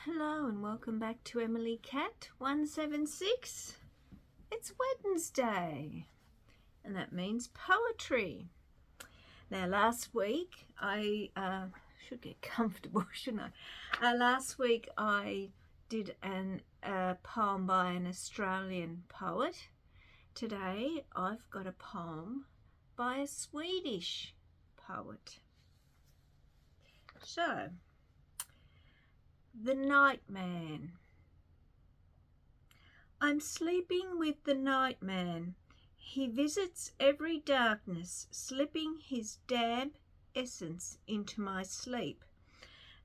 Hello and welcome back to Emily Cat 176. It's Wednesday and that means poetry. Now last week I should get comfortable, shouldn't I? Last week I did a poem by an Australian poet. Today I've got a poem by a Swedish poet. So, the Nattmannen. I'm sleeping with the Nattmannen. He visits every darkness, slipping his damp essence into my sleep.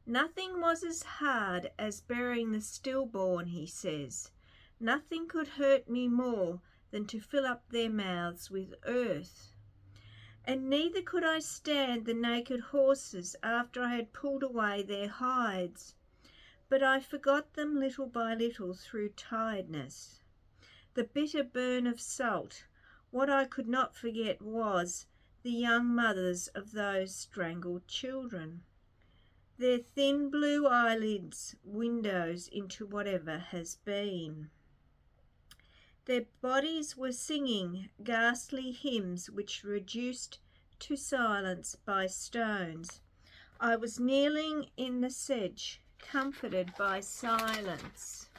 Nothing was as hard as burying the stillborn, he says. Nothing could hurt me more than to fill up their mouths with earth. And neither could I stand the naked horses after I had pulled away their hides. But I forgot them little by little through tiredness. The bitter burn of salt, what I could not forget was the young mothers of those strangled children. Their thin blue eyelids, windows into whatever has been. Their bodies were singing ghastly hymns which reduced to silence by stones. I was kneeling in the sedge, comforted by silence.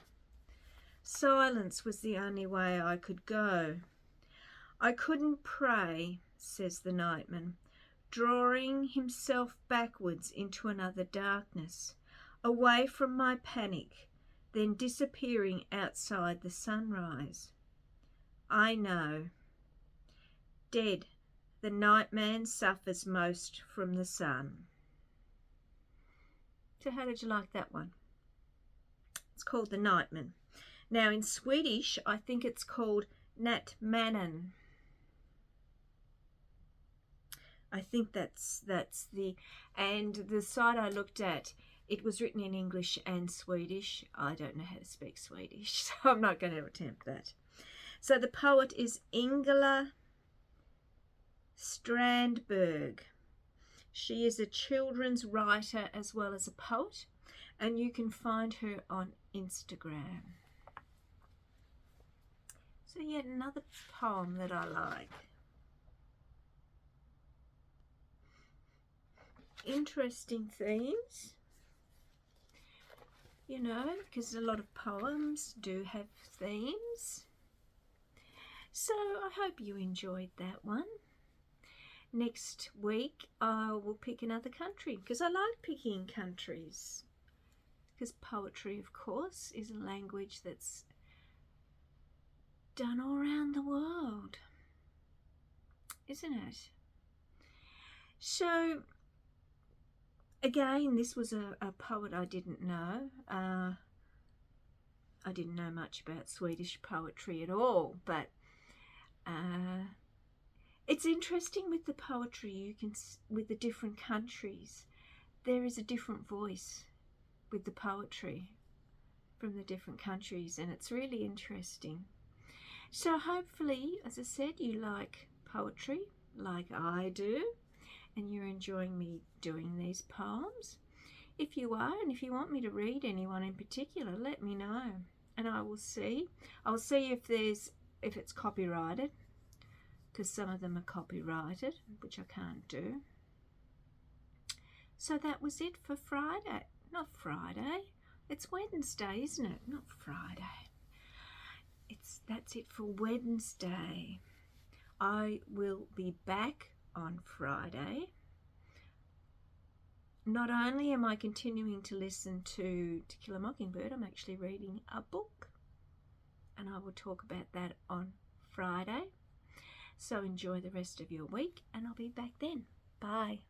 Silence was the only way I could go. I couldn't pray, says the Nattmannen, drawing himself backwards into another darkness, away from my panic, then disappearing outside the sunrise. I know. Dead, the Nattmannen suffers most from the sun. So how did you like that one? It's called the Nattmannen. Now in Swedish, I think it's called Nattmannen. I think that's the, and the site I looked at, it was written in English and Swedish. I don't know how to speak Swedish, so I'm not going to attempt that. So the poet is Ingela Strandberg. She is a children's writer as well as a poet, and you can find her on Instagram. So yet another poem that I like. Interesting themes, you know, because a lot of poems do have themes. So I hope you enjoyed that one. Next week I will pick another country because I like picking countries, because poetry, of course, is a language that's done all around the world, isn't it? So again, this was a poet I didn't know. I didn't know much about Swedish poetry at all, but it's interesting with the poetry. You can, with the different countries, there is a different voice with the poetry from the different countries, and it's really interesting. So hopefully, as I said, you like poetry like I do, and you're enjoying me doing these poems. If you are, and if you want me to read anyone in particular, let me know, and I will see. I'll see if it's copyrighted, because some of them are copyrighted, which I can't do. So that was it for Friday. Not Friday. It's Wednesday, isn't it? Not Friday. That's it for Wednesday. I will be back on Friday. Not only am I continuing to listen to Kill a Mockingbird, I'm actually reading a book, and I will talk about that on Friday. So enjoy the rest of your week, and I'll be back then. Bye.